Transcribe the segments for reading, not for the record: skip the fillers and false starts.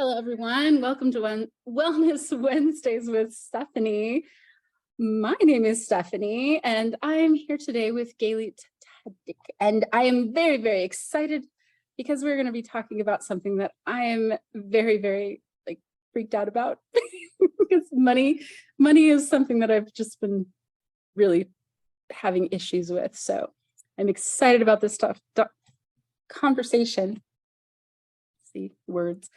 Hello, everyone. Welcome to Wellness Wednesdays with Stephanie. My name is Stephanie, and I'm here today with Galit Tsadik. And I am very, very excited because we're going to be talking about something that I am very, very freaked out about. Because money is something that I've just been really having issues with. So I'm excited about this conversation. See words.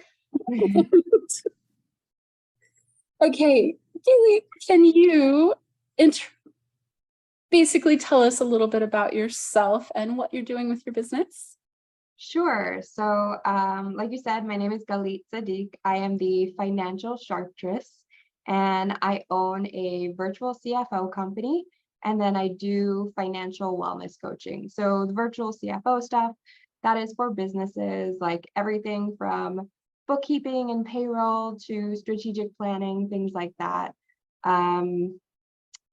Okay, Galit, can you basically tell us a little bit about yourself and what you're doing with your business? Sure. So, like you said, my name is Galit Tsadik. I am the Financial Sharktress, and I own a virtual CFO company, and then I do financial wellness coaching. So the virtual CFO stuff, that is for businesses, like everything from bookkeeping and payroll to strategic planning, things like that. And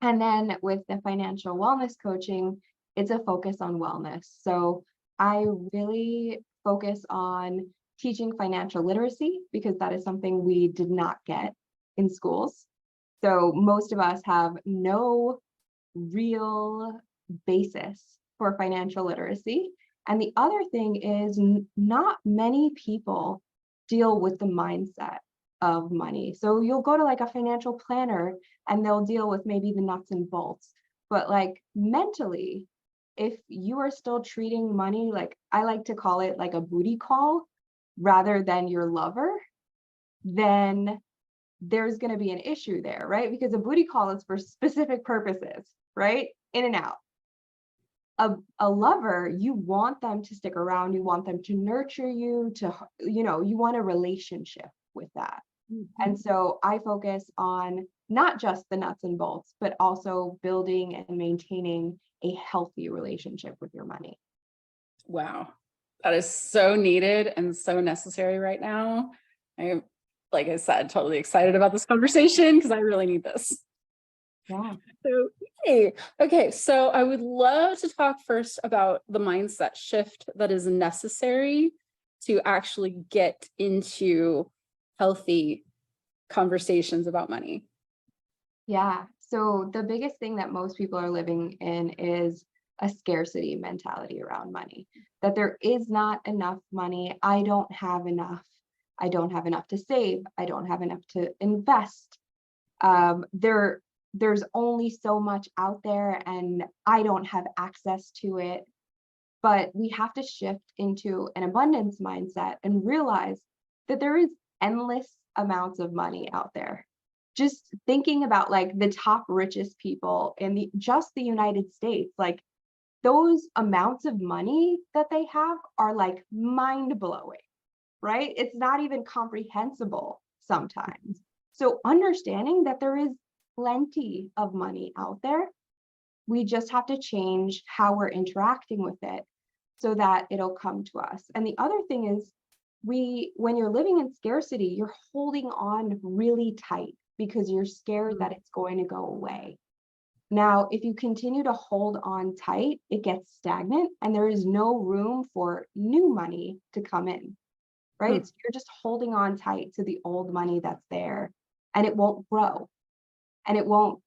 then with the financial wellness coaching, it's a focus on wellness. So I really focus on teaching financial literacy because that is something we did not get in schools. So most of us have no real basis for financial literacy. And the other thing is not many people deal with the mindset of money. So you'll go to like a financial planner and they'll deal with maybe the nuts and bolts, but like mentally, if you are still treating money, like I like to call it like a booty call rather than your lover, then there's going to be an issue there, right? Because a booty call is for specific purposes, right? In and out. A lover, you want them to stick around, you want them to nurture you, you want a relationship with that. Mm-hmm. And so I focus on not just the nuts and bolts, but also building and maintaining a healthy relationship with your money. Wow, that is so needed and so necessary right now. I'm, like I said, totally excited about this conversation because I really need this. Yeah. So, hey, okay, so I would love to talk first about the mindset shift that is necessary to actually get into healthy conversations about money. Yeah. So the biggest thing that most people are living in is a scarcity mentality around money, that there is not enough money. I don't have enough. I don't have enough to save. I don't have enough to invest. There's only so much out there and I don't have access to it. But we have to shift into an abundance mindset and realize that there is endless amounts of money out there. Just thinking about like the top richest people in just the United States, like those amounts of money that they have are like mind-blowing, right? It's not even comprehensible sometimes. So understanding that there is plenty of money out there, we just have to change how we're interacting with it so that it'll come to us. And the other thing is, when you're living in scarcity, you're holding on really tight because you're scared that it's going to go away. Now, if you continue to hold on tight, it gets stagnant and there is no room for new money to come in, right? So you're just holding on tight to the old money that's there and it won't grow and it won't,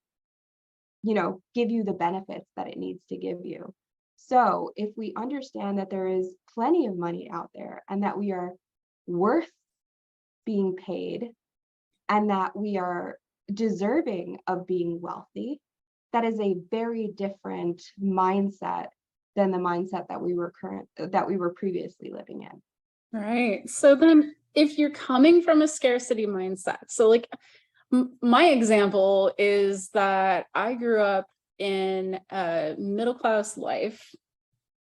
give you the benefits that it needs to give you. So if we understand that there is plenty of money out there and that we are worth being paid and that we are deserving of being wealthy, that is a very different mindset than the mindset that we were previously living in. Right. So then if you're coming from a scarcity mindset, so like my example is that I grew up in a middle-class life,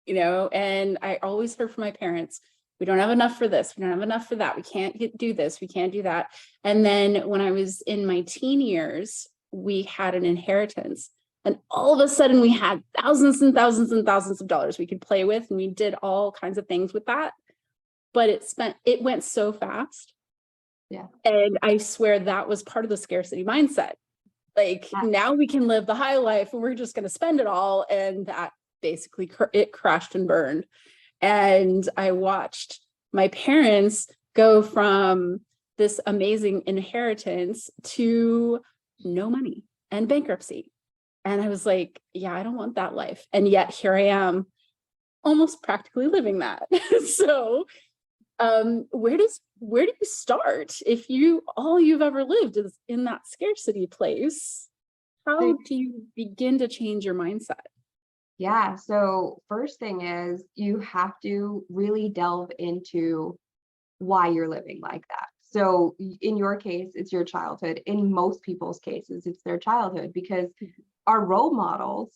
and I always heard from my parents, we don't have enough for this. We don't have enough for that. We can't do this. We can't do that. And then when I was in my teen years, we had an inheritance. And all of a sudden we had thousands and thousands and thousands of dollars we could play with. And we did all kinds of things with that. But it went so fast. Yeah. And I swear that was part of the scarcity mindset. Like now we can live the high life and we're just going to spend it all. And that basically it crashed and burned. And I watched my parents go from this amazing inheritance to no money and bankruptcy. And I was like, yeah, I don't want that life. And yet here I am almost practically living that. So where do you start if all you've ever lived is in that scarcity place? How do you begin to change your mindset? Yeah, so first thing is you have to really delve into why you're living like that. So in your case, it's your childhood. In most people's cases, it's their childhood, because our role models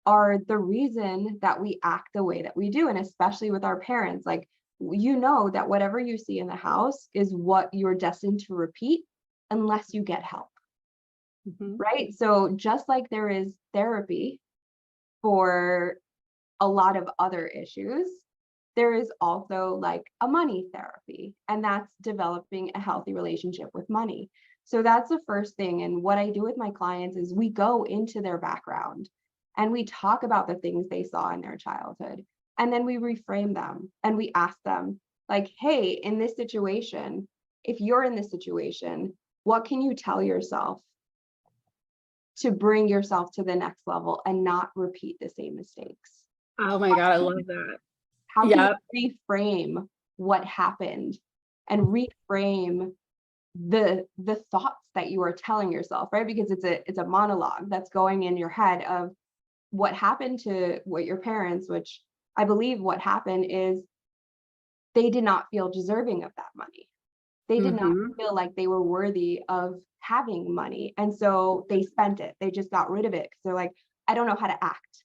are the reason that we act the way that we do. And especially with our parents, like, you know that whatever you see in the house is what you're destined to repeat unless you get help, right? So just like there is therapy for a lot of other issues, there is also like a money therapy, and that's developing a healthy relationship with money. So that's the first thing. And what I do with my clients is we go into their background and we talk about the things they saw in their childhood. And then we reframe them and we ask them, like, hey, in this situation, if you're in this situation, what can you tell yourself to bring yourself to the next level and not repeat the same mistakes? Oh my God, I love that. How can Yeah. you reframe what happened and reframe the thoughts that you are telling yourself, right? Because it's a monologue that's going in your head of what happened to your parents, which I believe what happened is they did not feel deserving of that money. They did not feel like they were worthy of having money. And so they spent it. They just got rid of it. So like, I don't know how to act.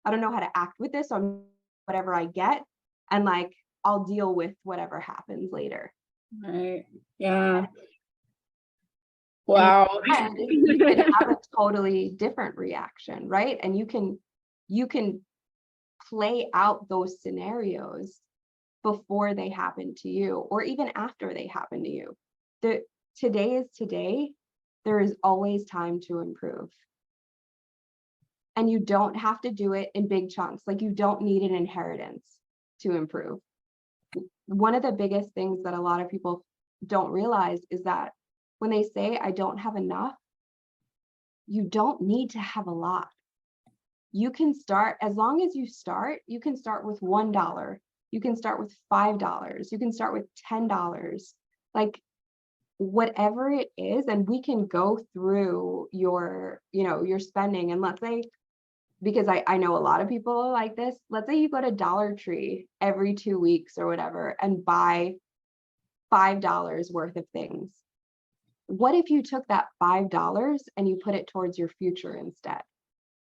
I don't know how to act with this on whatever I get. And like, I'll deal with whatever happens later. Right. Yeah. And Wow. instead, you can have a totally different reaction, right? And you can play out those scenarios before they happen to you, or even after they happen to you. Today is today. There is always time to improve. And you don't have to do it in big chunks. Like, you don't need an inheritance to improve. One of the biggest things that a lot of people don't realize is that when they say, I don't have enough, you don't need to have a lot. You can start, as long as you start, you can start with $1. You can start with $5. You can start with $10. Like, whatever it is, and we can go through your spending. And let's say, because I know a lot of people are like this, let's say you go to Dollar Tree every 2 weeks or whatever and buy $5 worth of things. What if you took that $5 and you put it towards your future instead?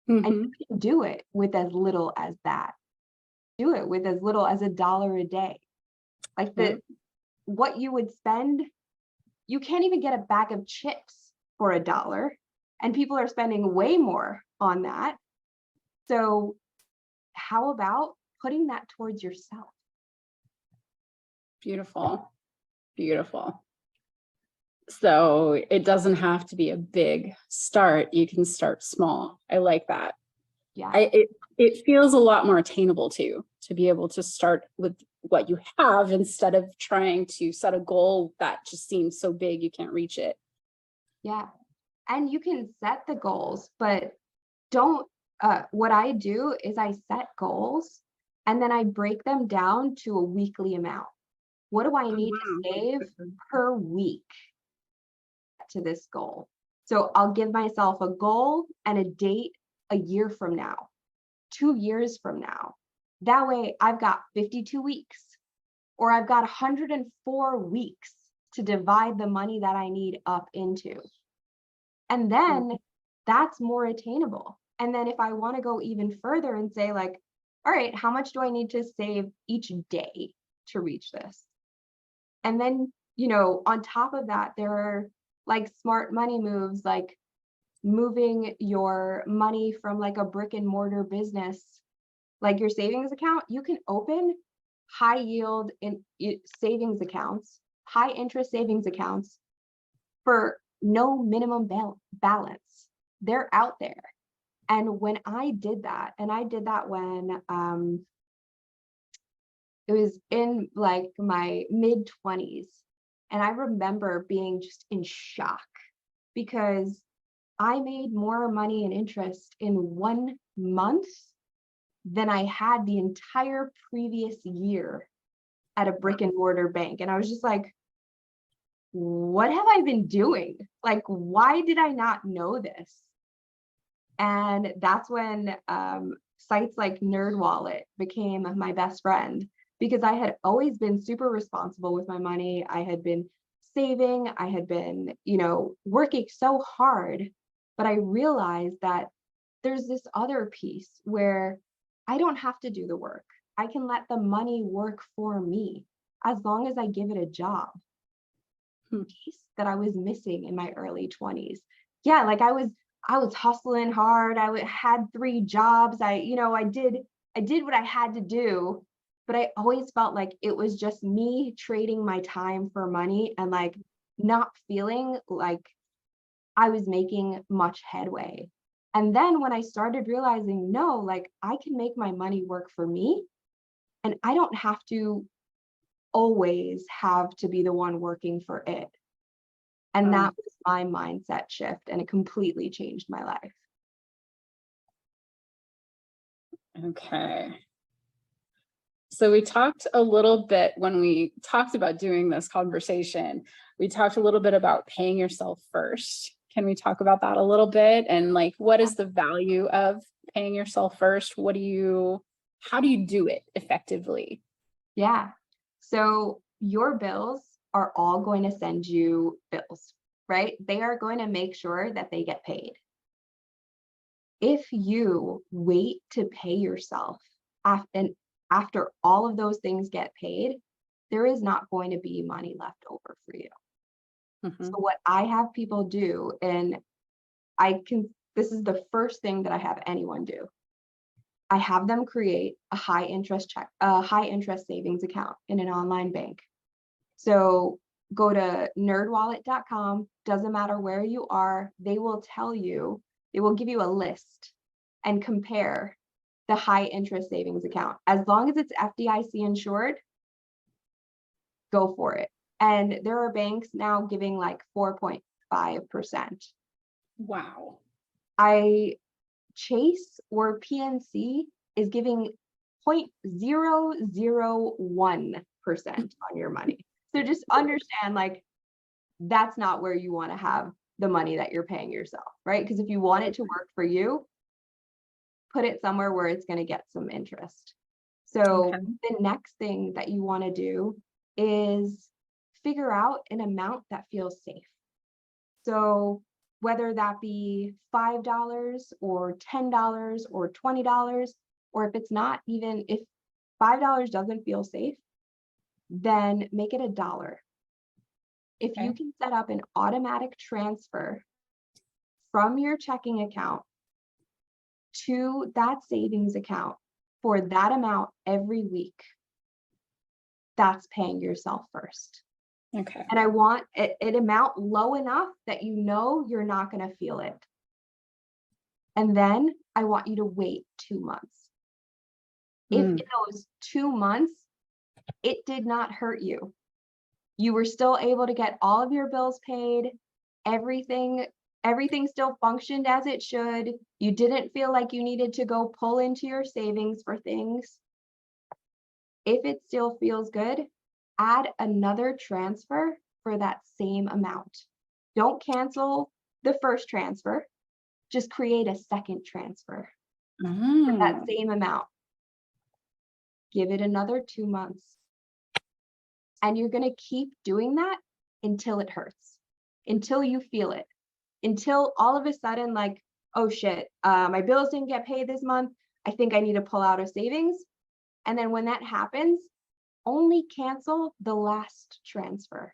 And you can do it with as little as that. Do it with as little as $1 a day. Like, what you would spend, you can't even get a bag of chips for $1, and people are spending way more on that. So how about putting that towards yourself? Beautiful. Beautiful. So it doesn't have to be a big start. You can start small. I like that. Yeah. It feels a lot more attainable too, to be able to start with what you have instead of trying to set a goal that just seems so big you can't reach it. Yeah. And you can set the goals, but don't, what I do is I set goals and then I break them down to a weekly amount. What do I need to save per week to this goal? So I'll give myself a goal and a date a year from now, 2 years from now. That way I've got 52 weeks, or I've got 104 weeks to divide the money that I need up into. And then that's more attainable. And then if I want to go even further and say, like, all right, how much do I need to save each day to reach this? And then, on top of that, there are like smart money moves, like moving your money from like a brick and mortar business, like your savings account. You can open high yield savings accounts, high interest savings accounts for no minimum balance. They're out there. And when I did that, and I did that when it was in like my mid 20s, And I remember being just in shock because I made more money in interest in 1 month than I had the entire previous year at a brick and mortar bank. And I was just like, what have I been doing? Like, why did I not know this? And that's when sites like NerdWallet became my best friend, because I had always been super responsible with my money. I had been saving, I had been, working so hard, but I realized that there's this other piece where I don't have to do the work. I can let the money work for me as long as I give it a job. Piece that I was missing in my early 20s. Yeah, like I was hustling hard. Had 3 jobs. I did what I had to do, but I always felt like it was just me trading my time for money and like not feeling like I was making much headway. And then when I started realizing, no, like I can make my money work for me and I don't have to always have to be the one working for it. And that was my mindset shift, and it completely changed my life. Okay. So we talked a little bit when we talked about doing this conversation, we talked a little bit about paying yourself first. Can we talk about that a little bit? And like, what is the value of paying yourself first? How do you do it effectively? Yeah. So your bills are all going to send you bills, right? They are going to make sure that they get paid. If you wait to pay yourself after all of those things get paid, there is not going to be money left over for you. So what I have people do, and this is the first thing that I have anyone do. I have them create a high interest savings account in an online bank. So go to nerdwallet.com, doesn't matter where you are, they will give you a list and compare the high interest savings account. As long as it's FDIC insured, go for it. And there are banks now giving like 4.5%. Wow. Chase or PNC is giving 0.001% on your money. So just understand, like, that's not where you want to have the money that you're paying yourself, right? Because if you want it to work for you, put it somewhere where it's going to get some interest. So the next thing that you want to do is figure out an amount that feels safe. So whether that be $5 or $10 or $20, or if it's not, even if $5 doesn't feel safe, then make it $1. If you can set up an automatic transfer from your checking account to that savings account for that amount every week, that's paying yourself first. Okay. And I want an amount low enough that you're not going to feel it. And then I want you to wait 2 months. If in those 2 months, it did not hurt you, you were still able to get all of your bills paid, everything still functioned as it should, you didn't feel like you needed to go pull into your savings for things, if it still feels good, add another transfer for that same amount. Don't cancel the first transfer, just create a second transfer for that same amount. Give it another 2 months. And you're going to keep doing that until it hurts, until you feel it, until all of a sudden, like, oh shit, my bills didn't get paid this month. I think I need to pull out a savings. And then when that happens, only cancel the last transfer.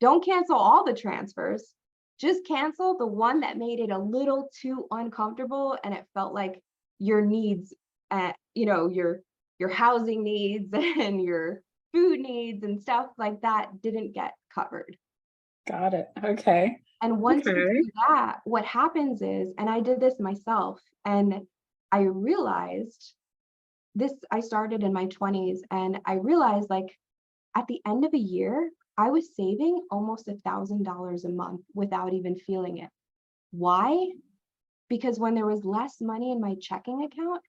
Don't cancel all the transfers. Just cancel the one that made it a little too uncomfortable and it felt like your needs, your housing needs and your food needs and stuff like that didn't get covered. Got it. Okay. And once you do that, what happens is, and I did this myself, and I realized this, I started in my 20s, and I realized, like, at the end of a year, I was saving almost $1,000 a month without even feeling it. Why? Because when there was less money in my checking account,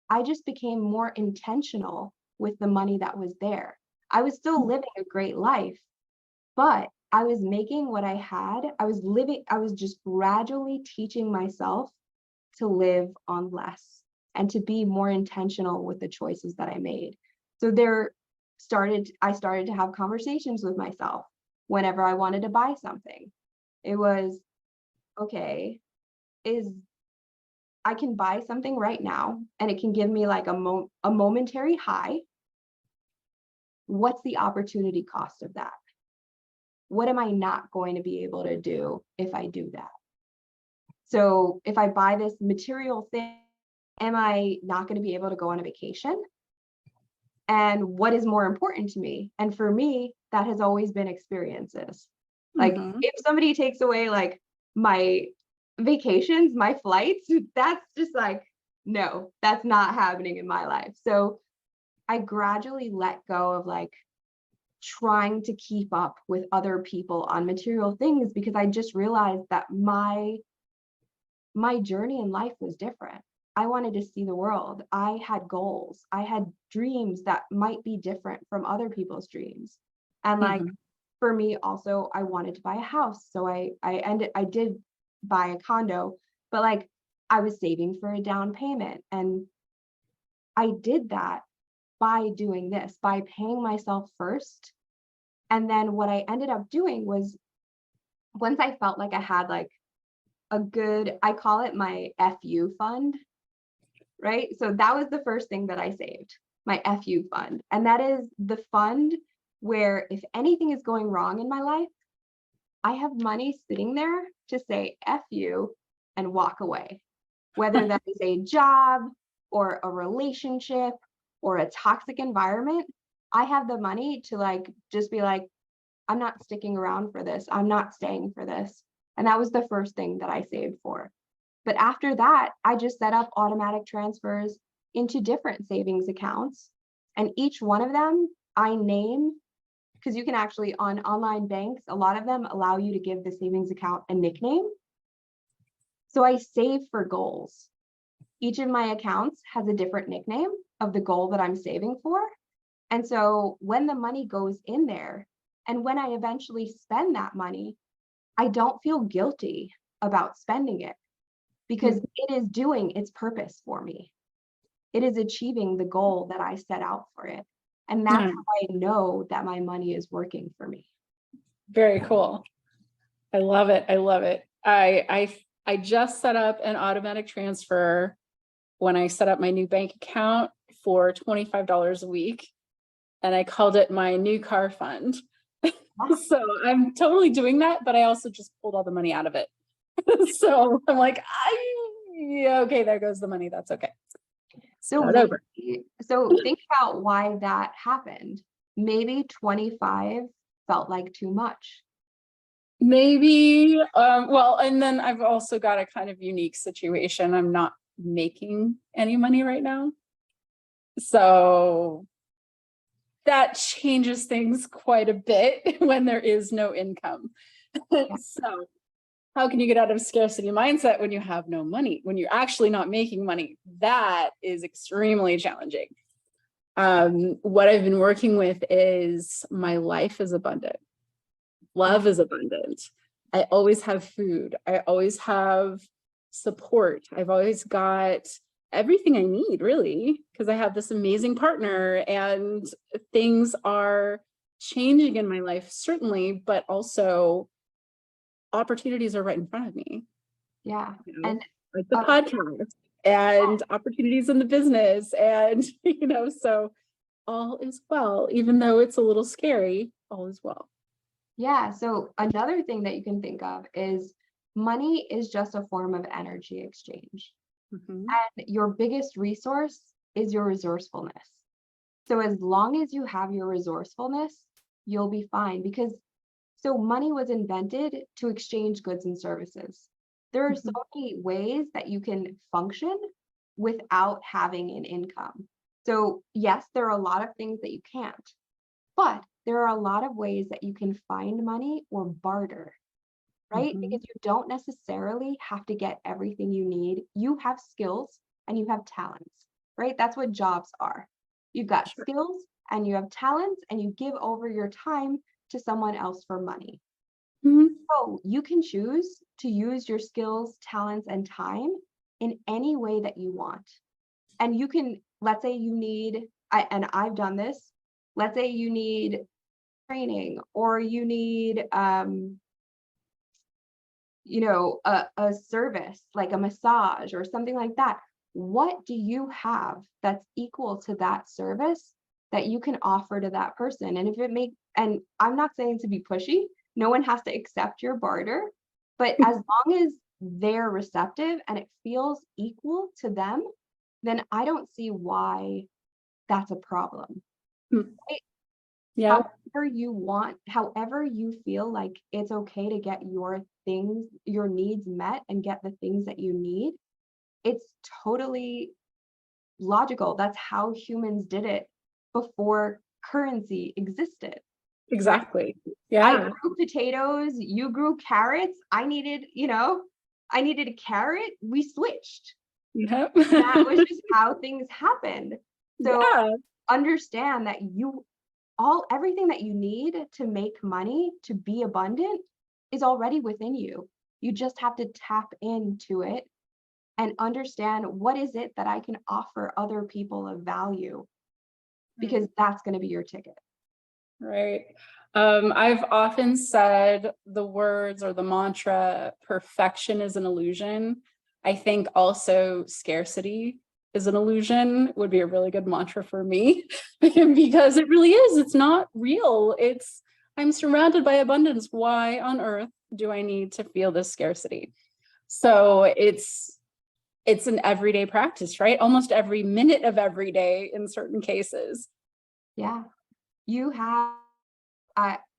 I just became more intentional with the money that was there. I was still living a great life, but I was making what I had. I was just gradually teaching myself to live on less and to be more intentional with the choices that I made. So I started to have conversations with myself whenever I wanted to buy something. It was, okay, I can buy something right now and it can give me like a momentary high. What's the opportunity cost of that? What am I not going to be able to do if I do that? So if I buy this material thing, am I not going to be able to go on a vacation? And what is more important to me? And for me, that has always been experiences. Like if somebody takes away like my vacations, my flights, that's just like, no, that's not happening in my life. So I gradually let go of like trying to keep up with other people on material things because I just realized that my journey in life was different. I wanted to see the world. I had goals. I had dreams that might be different from other people's dreams. And like for me also, I wanted to buy a house. So I did buy a condo, but like I was saving for a down payment. And I did that by doing this, by paying myself first. And then what I ended up doing was once I felt like I had like a good, I call it my FU fund, right? So that was the first thing that I saved, my FU fund. And that is the fund where if anything is going wrong in my life, I have money sitting there to say F you and walk away, whether that is a job or a relationship or a toxic environment. I have the money to like, just be like, I'm not sticking around for this. I'm not staying for this. And that was the first thing that I saved for. But after that, I just set up automatic transfers into different savings accounts. And each one of them I name, because you can actually on online banks, a lot of them allow you to give the savings account a nickname. So I save for goals. Each of my accounts has a different nickname of the goal that I'm saving for. And so when the money goes in there, and when I eventually spend that money, I don't feel guilty about spending it because it is doing its purpose for me. It is achieving the goal that I set out for it. And that's how I know that my money is working for me. Very cool. I love it. I love it. I just set up an automatic transfer when I set up my new bank account for $25 a week. And I called it my new car fund. So I'm totally doing that, but I also just pulled all the money out of it. So I'm like, yeah, okay, there goes the money. That's okay. So think about why that happened. Maybe 25 felt like too much. Maybe, well, and then I've also got a kind of unique situation. I'm not making any money right now. So that changes things quite a bit when there is no income. So how can you get out of scarcity mindset when you have no money, when you're actually not making money? That is extremely challenging. What I've been working with is my life is abundant. Love is abundant. I always have food. I always have support. I've always got everything I need, really, because I have this amazing partner and things are changing in my life, certainly, but also opportunities are right in front of me. Yeah. You know, like the podcast and opportunities in the business. And, so all is well, even though it's a little scary, all is well. Yeah. So another thing that you can think of is money is just a form of energy exchange. And your biggest resource is your resourcefulness. So as long as you have your resourcefulness, you'll be fine because money was invented to exchange goods and services. There are so many ways that you can function without having an income. So yes, there are a lot of things that you can't. But there are a lot of ways that you can find money or barter, right? Mhm. Because you don't necessarily have to get everything you need. You have skills and you have talents, right? That's what jobs are. You've got Sure. skills and you have talents, and you give over your time to someone else for money. Mhm. So you can choose to use your skills, talents, and time in any way that you want. And you can, let's say you need, and I've done this, let's say you need training, or you need a service like a massage or something like that. What do you have that's equal to that service that you can offer to that person? And if it makes, and I'm not saying to be pushy, no one has to accept your barter, but as long as they're receptive and it feels equal to them, then I don't see why that's a problem. Mm. Right? Yeah. However you want, however you feel like it's okay to get your things, your needs met and get the things that you need, it's totally logical. That's how humans did it before currency existed, right? Exactly. I Yeah. grew potatoes, you grew carrots. I needed a carrot. We switched. Yep. That was just how things happened. So Yeah. understand that everything that you need to make money, to be abundant, is already within you. You just have to tap into it and understand, what is it that I can offer other people of value, Mm. because that's going to be your ticket. Right. I've often said the words or the mantra, perfection is an illusion. I think also scarcity is an illusion would be a really good mantra for me because it really is. It's not real. I'm surrounded by abundance. Why on earth do I need to feel this scarcity? So it's an everyday practice, right? Almost every minute of every day in certain cases. Yeah. You have,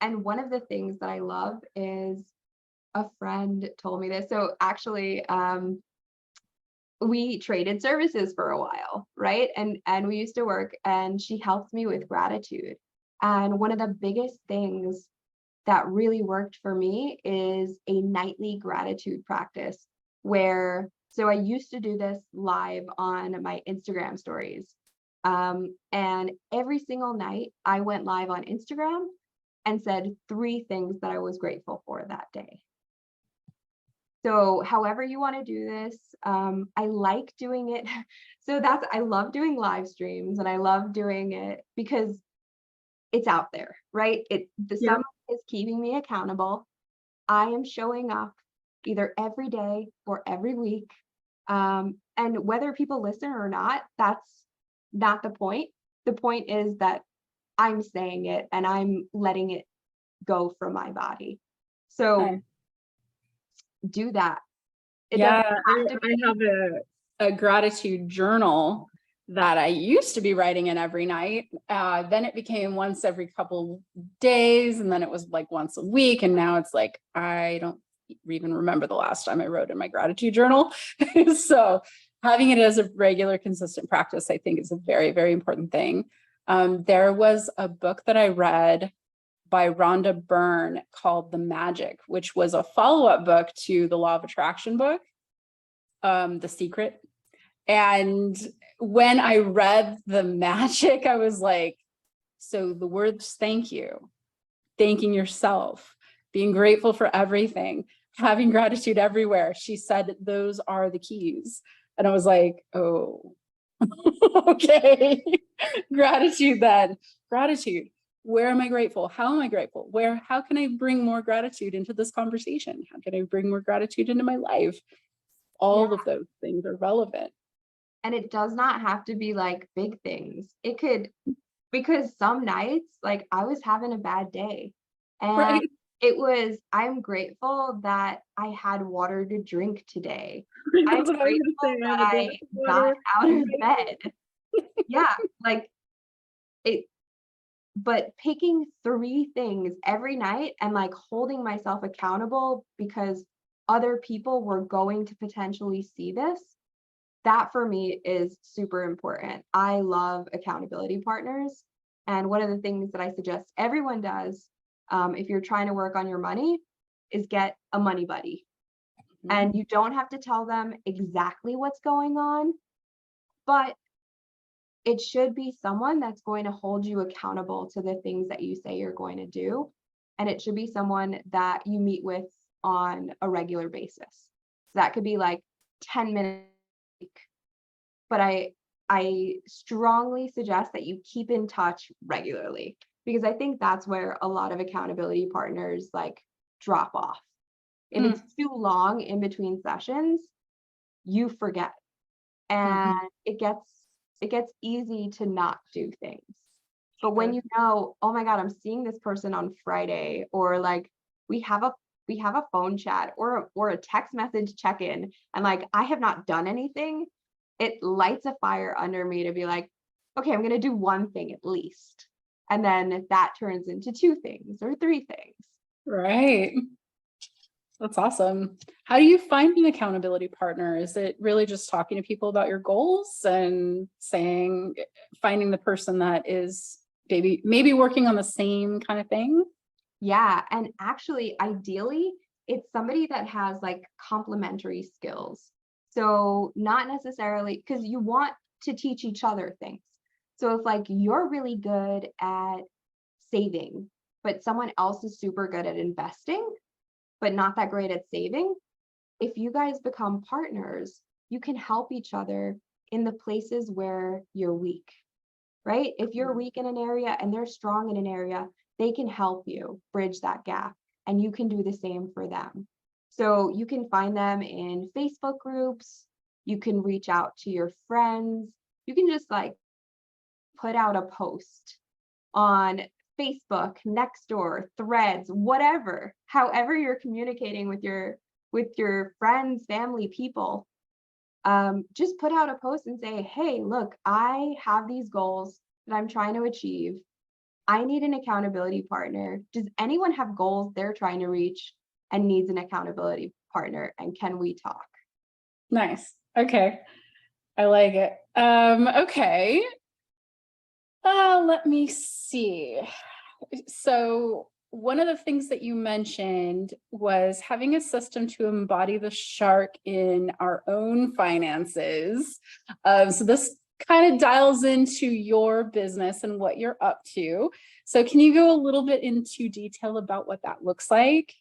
and one of the things that I love is, a friend told me this. So actually, we traded services for a while, right? And we used to work, and she helped me with gratitude. And one of the biggest things that really worked for me is a nightly gratitude practice, where, so I used to do this live on my Instagram stories. And every single night I went live on Instagram and said 3 things that I was grateful for that day. So however you want to do this, I like doing it. So I love doing live streams, and I love doing it because it's out there, right? Yep. Someone is keeping me accountable. I am showing up either every day or every week. And whether people listen or not, that's not the point. The point is that I'm saying it and I'm letting it go from my body. So Nice. do that. It doesn't Yeah, have to I be. have a gratitude journal that I used to be writing in every night. Then it became once every couple days, and then it was like once a week, and now it's like I don't even remember the last time I wrote in my gratitude journal. So having it as a regular, consistent practice, I think, is a very, very important thing. There was a book that I read by Rhonda Byrne called The Magic, which was a follow-up book to the Law of Attraction book, The Secret. And when I read The Magic, I was like, so the words thank you, thanking yourself, being grateful for everything, having gratitude everywhere. She said those are the keys. And I was like, oh, okay. Gratitude then. Gratitude. Where am I grateful? How am I grateful? How can I bring more gratitude into this conversation? How can I bring more gratitude into my life? Yeah. All of those things are relevant. And it does not have to be like big things. It could, because some nights, like, I was having a bad day, and Right. I'm grateful that I had water to drink today. I'm That's what I was grateful gonna say. I that have a glass I of got water. out I'm of grateful. bed. Yeah, like it, but picking 3 things every night and like holding myself accountable because other people were going to potentially see this, that for me is super important. I love accountability partners. And one of the things that I suggest everyone does, if you're trying to work on your money, is get a money buddy. And you don't have to tell them exactly what's going on, but it should be someone that's going to hold you accountable to the things that you say you're going to do. And it should be someone that you meet with on a regular basis. So that could be like 10 minutes a week. But I strongly suggest that you keep in touch regularly, because I think that's where a lot of accountability partners like drop off. If it's too long in between sessions, you forget, and it gets easy to not do things. But when you know, oh my God, I'm seeing this person on Friday, or like we have a phone chat or a text message check-in, and like I have not done anything, it lights a fire under me to be like, okay, I'm gonna do one thing at least. And then that turns into 2 things or 3 things. Right. That's awesome. How do you find an accountability partner? Is it really just talking to people about your goals and finding the person that is maybe working on the same kind of thing? Yeah, and actually, ideally, it's somebody that has like complementary skills. So not necessarily, because you want to teach each other things. So if like you're really good at saving, but someone else is super good at investing, but not that great at saving, if you guys become partners, you can help each other in the places where you're weak, right? If you're weak in an area and they're strong in an area, they can help you bridge that gap, and you can do the same for them. So you can find them in Facebook groups, you can reach out to your friends, you can just like put out a post on Facebook, Nextdoor, Threads, whatever, however you're communicating with your friends, family, people. Just put out a post and say, hey, look, I have these goals that I'm trying to achieve. I need an accountability partner. Does anyone have goals they're trying to reach and needs an accountability partner? And can we talk? Nice. Okay. I like it. Okay. Let me see. So one of the things that you mentioned was having a system to embody the shark in our own finances. So this kind of dials into your business and what you're up to. So can you go a little bit into detail about what that looks like?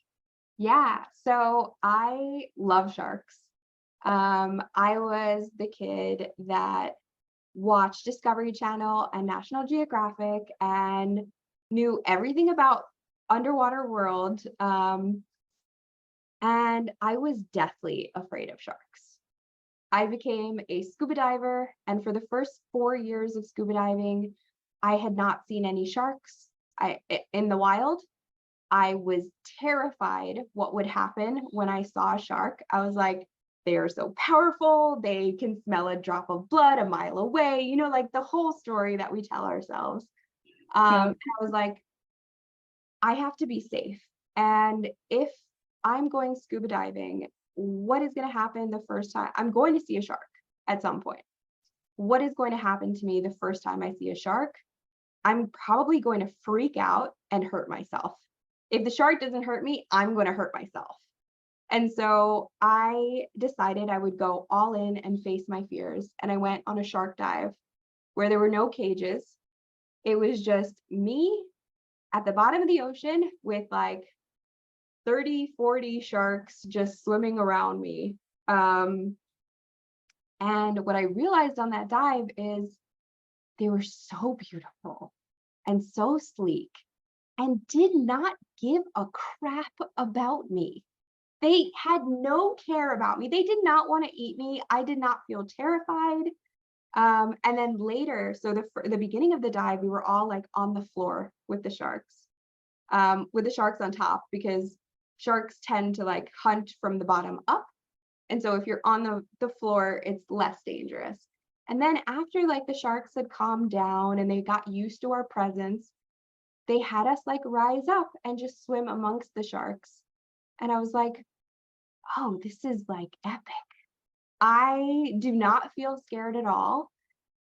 Yeah, so I love sharks. I was the kid that watched Discovery Channel and National Geographic and knew everything about underwater world. And I was deathly afraid of sharks. I became a scuba diver, and for the first 4 years of scuba diving, I had not seen any sharks in the wild. I was terrified what would happen when I saw a shark. I was like, they are so powerful. They can smell a drop of blood a mile away, like the whole story that we tell ourselves. Yeah. And I was like, I have to be safe. And if I'm going scuba diving, what is going to happen the first time? I'm going to see a shark at some point. What is going to happen to me the first time I see a shark? I'm probably going to freak out and hurt myself. If the shark doesn't hurt me, I'm going to hurt myself. And so I decided I would go all in and face my fears. And I went on a shark dive where there were no cages. It was just me at the bottom of the ocean with like 30, 40 sharks just swimming around me. And what I realized on that dive is they were so beautiful and so sleek and did not give a crap about me. They had no care about me. They did not want to eat me. I did not feel terrified. And then later, so the beginning of the dive, we were all like on the floor with the sharks on top, because sharks tend to like hunt from the bottom up. And so if you're on the floor, it's less dangerous. And then after like the sharks had calmed down and they got used to our presence, they had us like rise up and just swim amongst the sharks. And I was like, oh, this is like epic. I do not feel scared at all.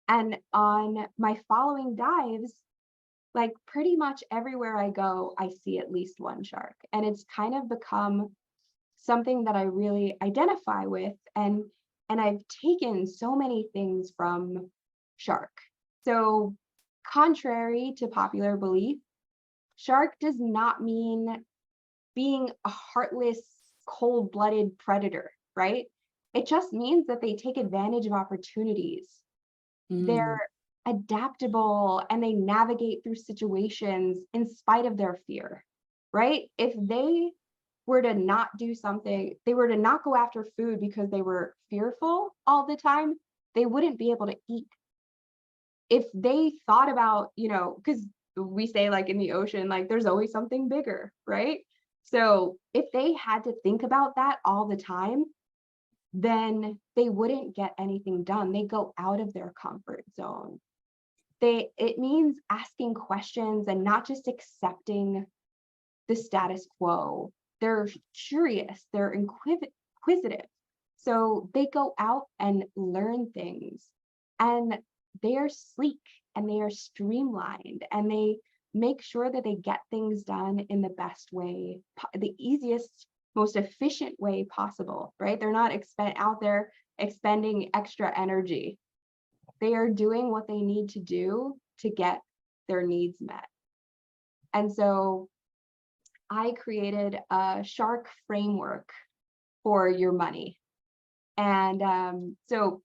And on my following dives, like pretty much everywhere I go, I see at least one shark. And it's kind of become something that I really identify with. And I've taken so many things from shark. So contrary to popular belief, shark does not mean being a heartless, cold-blooded predator, right? It just means that they take advantage of opportunities. Mm. They're adaptable and they navigate through situations in spite of their fear, right? If they were to not do something, they were to not go after food because they were fearful all the time, they wouldn't be able to eat. If they thought about, because we say like in the ocean, like there's always something bigger, right? So if they had to think about that all the time, then they wouldn't get anything done. They go out of their comfort zone. It means asking questions and not just accepting the status quo. They're curious, they're inquisitive. So they go out and learn things, and they are sleek and they are streamlined, and they make sure that they get things done in the best way, the easiest, most efficient way possible, right? They're not out there expending extra energy. They are doing what they need to do to get their needs met. And so I created a shark framework for your money. And so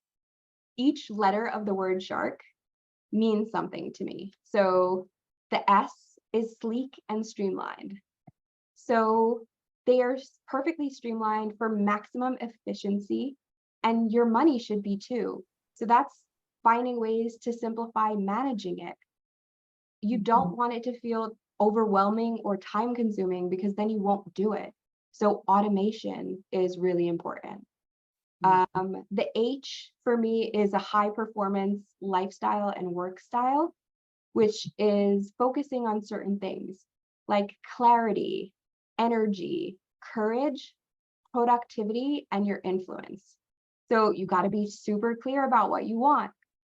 each letter of the word shark means something to me. So the S is sleek and streamlined. So they are perfectly streamlined for maximum efficiency, and your money should be too. So that's finding ways to simplify managing it. You don't want it to feel overwhelming or time consuming, because then you won't do it. So automation is really important. The H for me is a high performance lifestyle and work style, which is focusing on certain things like clarity, energy, courage, productivity, and your influence. So you got to be super clear about what you want.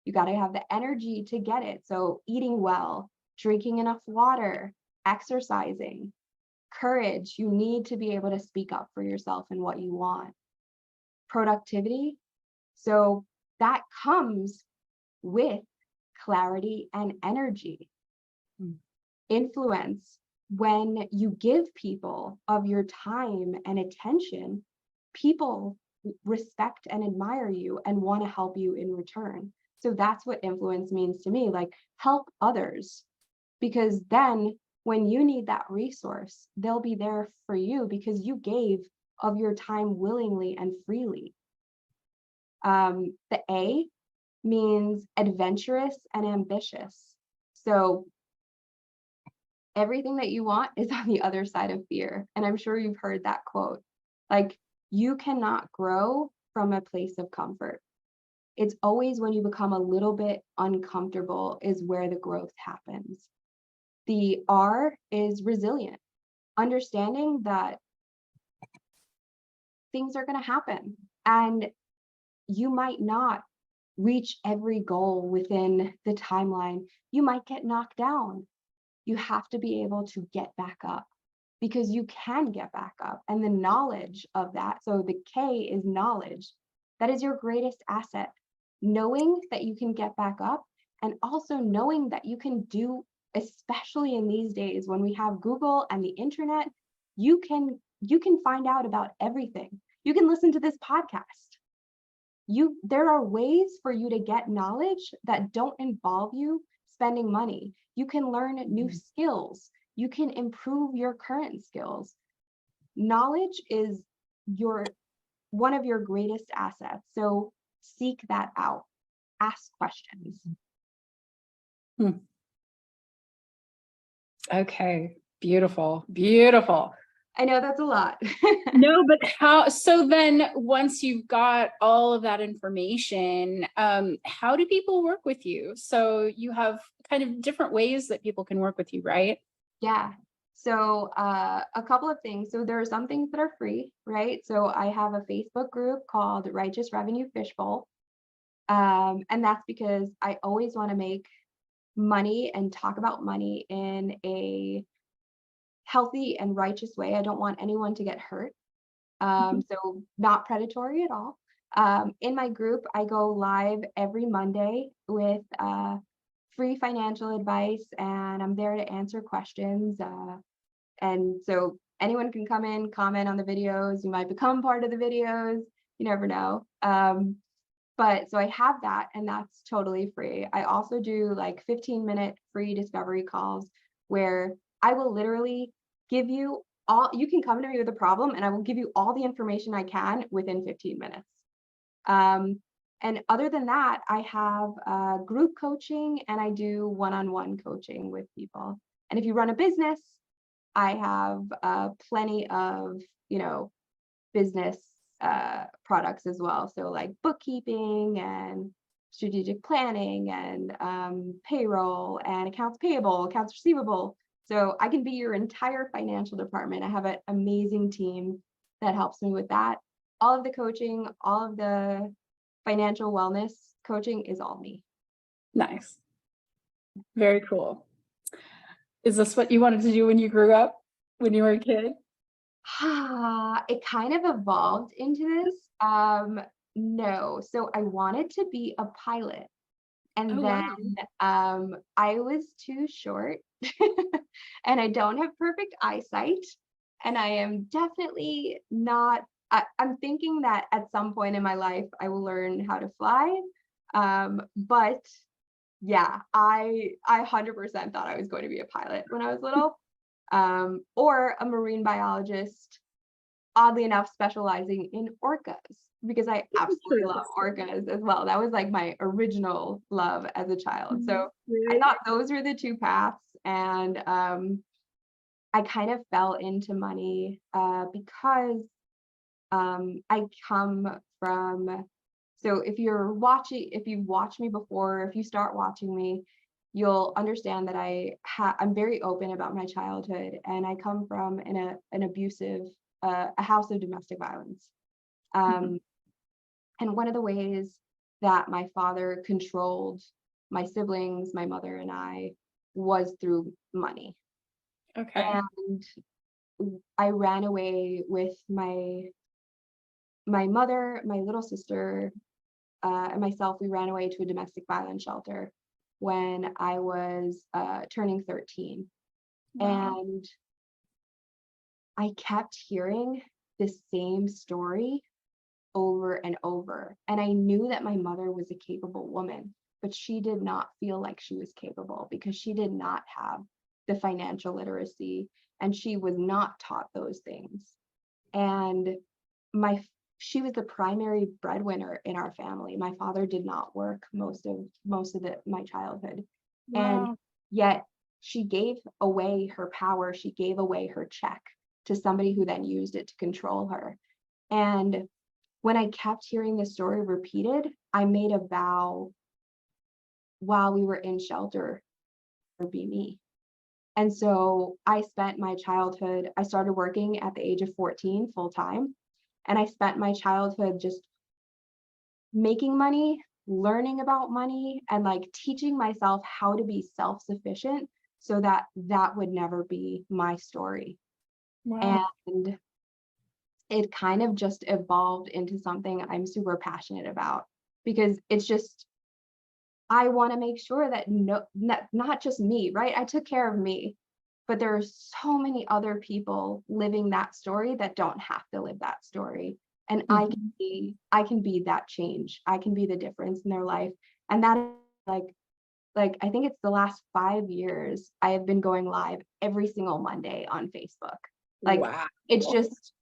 You got to have the energy to get it. So eating well, drinking enough water, exercising. Courage, you need to be able to speak up for yourself and what you want. Productivity, so that comes with clarity and energy. Influence, when you give people of your time and attention, people respect and admire you and want to help you in return. So that's what influence means to me, like help others, because then when you need that resource, they'll be there for you because you gave of your time willingly and freely. The A means adventurous and ambitious. So everything that you want is on the other side of fear. And I'm sure you've heard that quote. Like, you cannot grow from a place of comfort. It's always when you become a little bit uncomfortable is where the growth happens. The R is resilient, understanding that things are going to happen and you might not reach every goal within the timeline. You might get knocked down. You have to be able to get back up, because you can get back up. And the knowledge of that, so the K is knowledge, that is your greatest asset. Knowing that you can get back up, and also knowing that you can do, especially in these days when we have Google and the internet, you can find out about everything. You can listen to this podcast. There are ways for you to get knowledge that don't involve you spending money. You can learn new skills. You can improve your current skills. Knowledge is one of your greatest assets. So seek that out. Ask questions. Okay, beautiful, beautiful. I know that's a lot. No, but so then once you've got all of that information, how do people work with you? So you have kind of different ways that people can work with you, right? Yeah. So a couple of things. So there are some things that are free, right? So I have a Facebook group called Righteous Revenue Fishbowl. And that's because I always want to make money and talk about money in a healthy and righteous way. I don't want anyone to get hurt. So not predatory at all. In my group, I go live every Monday with free financial advice, and I'm there to answer questions. And so anyone can come in, comment on the videos. You might become part of the videos. You never know. But so I have that, and that's totally free. I also do like 15-minute free discovery calls where I will literally give you all, you can come to me with a problem and I will give you all the information I can within 15 minutes. And other than that, I have group coaching and I do one-on-one coaching with people. And if you run a business, I have plenty of, business products as well. So like bookkeeping and strategic planning and payroll and accounts payable, accounts receivable. So I can be your entire financial department. I have an amazing team that helps me with that. All of the coaching, all of the financial wellness coaching is all me. Nice. Very cool. Is this what you wanted to do when you grew up, when you were a kid? It kind of evolved into this. No, so I wanted to be a pilot. And Oh, then wow. I was too short and I don't have perfect eyesight. And I am definitely not, I'm thinking that at some point in my life, I will learn how to fly. But yeah, I 100% thought I was going to be a pilot when I was little, or a marine biologist, oddly enough, specializing in orcas because I absolutely love orcas as well. That was like my original love as a child. So I Really? thought those were the two paths. And I kind of fell into money because I come from, so if you've watched me before, if you start watching me, you'll understand that I'm very open about my childhood, and I come from an abusive, a house of domestic violence. Mhm. And one of the ways that my father controlled my siblings, my mother and I, was through money. Okay. And I ran away with my mother, my little sister, and myself. We ran away to a domestic violence shelter when I was turning 13. Wow. And I kept hearing the same story over and over. And I knew that my mother was a capable woman, but she did not feel like she was capable because she did not have the financial literacy and she was not taught those things. And she was the primary breadwinner in our family. My father did not work most of my childhood. And Wow. yet she gave away her power, she gave away her check to somebody who then used it to control her. And when I kept hearing this story repeated, I made a vow while we were in shelter to be me. And so I spent my childhood, I started working at the age of 14 full time. And I spent my childhood just making money, learning about money, and like teaching myself how to be self-sufficient so that that would never be my story. Wow. And it kind of just evolved into something I'm super passionate about because it's just, I want to make sure that not just me, right? I took care of me, but there are so many other people living that story that don't have to live that story. And Mhm. I can be that change. I can be the difference in their life. And that is like I think it's the last 5 years I have been going live every single Monday on Facebook. Like Wow. it's just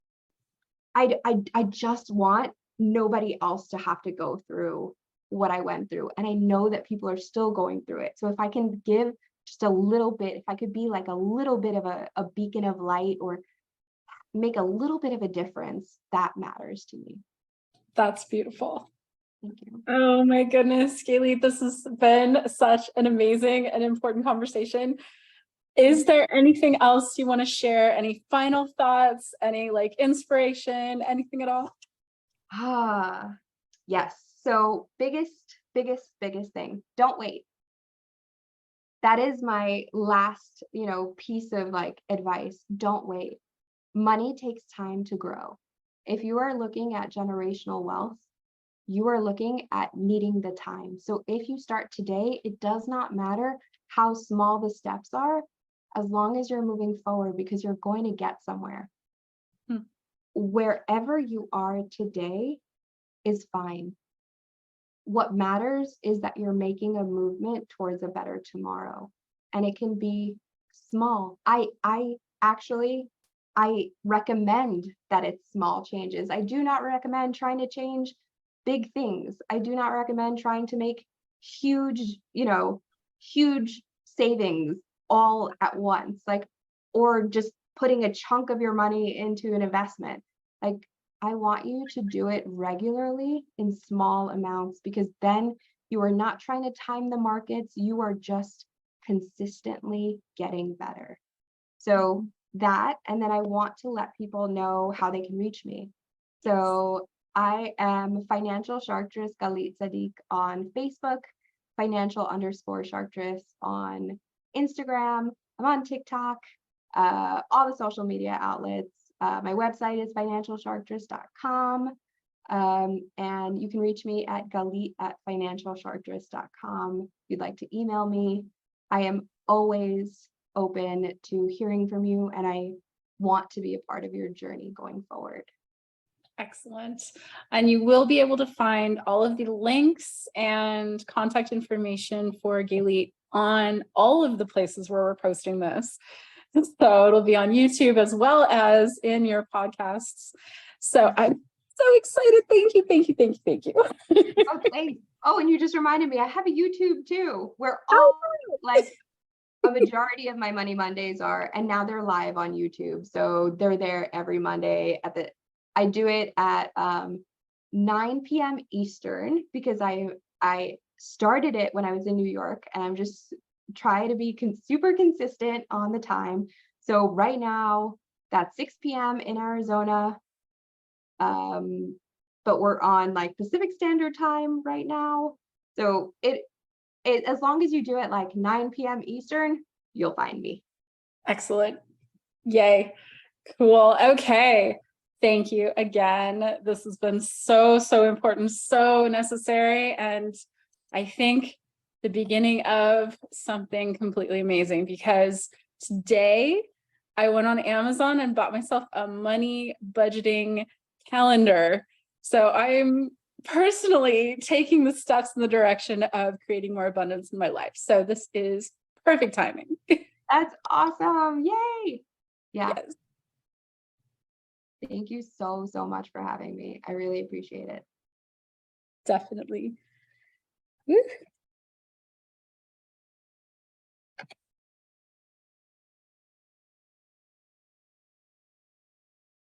I just want nobody else to have to go through what I went through. And I know that people are still going through it. So if I can give just a little bit, if I could be like a little bit of a beacon of light or make a little bit of a difference, that matters to me. That's beautiful. Thank you. Oh my goodness, Galit, this has been such an amazing and important conversation. Is there anything else you want to share? Any final thoughts? Any like inspiration? Anything at all? Ah, yes. So biggest thing, don't wait. that is my last, piece of like advice. Don't wait. Money takes time to grow. If you are looking at generational wealth, you are looking at needing the time. So if you start today, it does not matter how small the steps are, as long as you're moving forward, because you're going to get somewhere. Wherever you are today is fine. What matters is that you're making a movement towards a better tomorrow. And it can be small. I actually recommend that it's small changes. I do not recommend trying to change big things. I do not recommend trying to make huge, huge savings all at once, like, or just putting a chunk of your money into an investment. Like, I want you to do it regularly in small amounts, because then you are not trying to time the markets. You are just consistently getting better. So that, and then I want to let people know how they can reach me. So I am Financial Sharktress Galit Tsadik on Facebook, Financial_Sharktress on Instagram. I'm on TikTok, all the social media outlets. My website is financialsharktress.com. And you can reach me at galit@financialsharktress.com if you'd like to email me. I am always open to hearing from you, and I want to be a part of your journey going forward. Excellent. And you will be able to find all of the links and contact information for Galit on all of the places where we're posting this. So it'll be on YouTube as well as in your podcasts. So I'm so excited. Thank you, thank you, thank you, thank you. Oh, thanks. Oh, and you just reminded me, I have a YouTube too, where all like a majority of my Money Mondays are, and now they're live on YouTube. So they're there every Monday I do it at 9 p.m. Eastern, because I started it when I was in New York, and I'm just trying to be super consistent on the time. So right now that's 6 p.m. in Arizona. But we're on like Pacific Standard Time right now. So it as long as you do it like 9 p.m. Eastern, you'll find me. Excellent. Yay. Cool. Okay. Thank you again. This has been so, so important, so necessary. And I think the beginning of something completely amazing, because today I went on Amazon and bought myself a money budgeting calendar. So I'm personally taking the steps in the direction of creating more abundance in my life. So this is perfect timing. That's awesome. Yay. Yeah. Yes. Thank you so, so much for having me. I really appreciate it. Definitely. Woo.